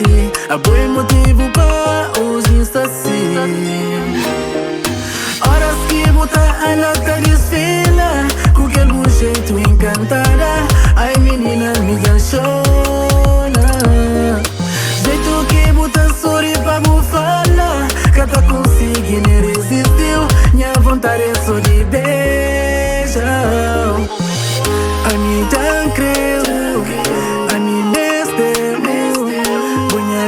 ti. A bom motivo para os insta assim. Horas que bota a nota desfila, com aquele jeito encantada. Ai menina, me ganchona. Jeito que bota sorri pra bufala, que tá conseguindo resistiu. Minha vontade é só de beijar. A mim já creu, a mim mesmo, bunha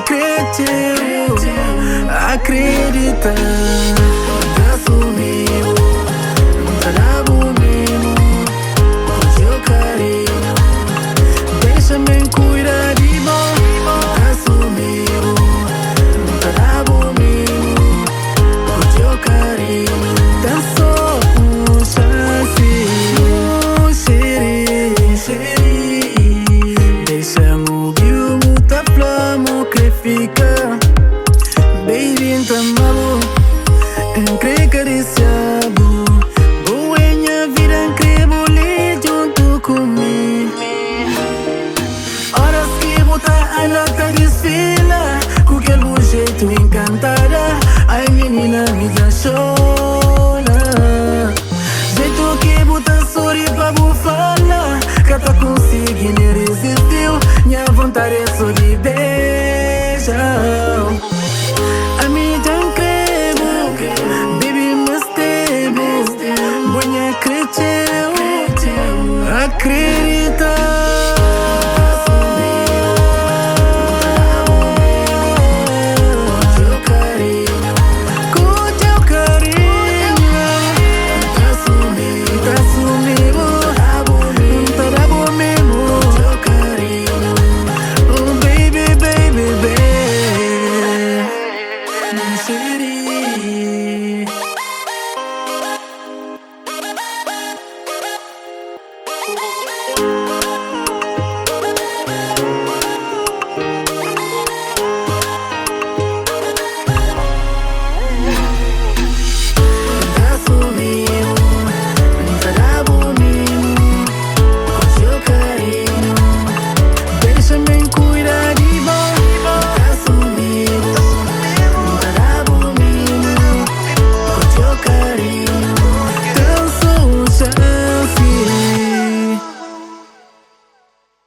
acredita.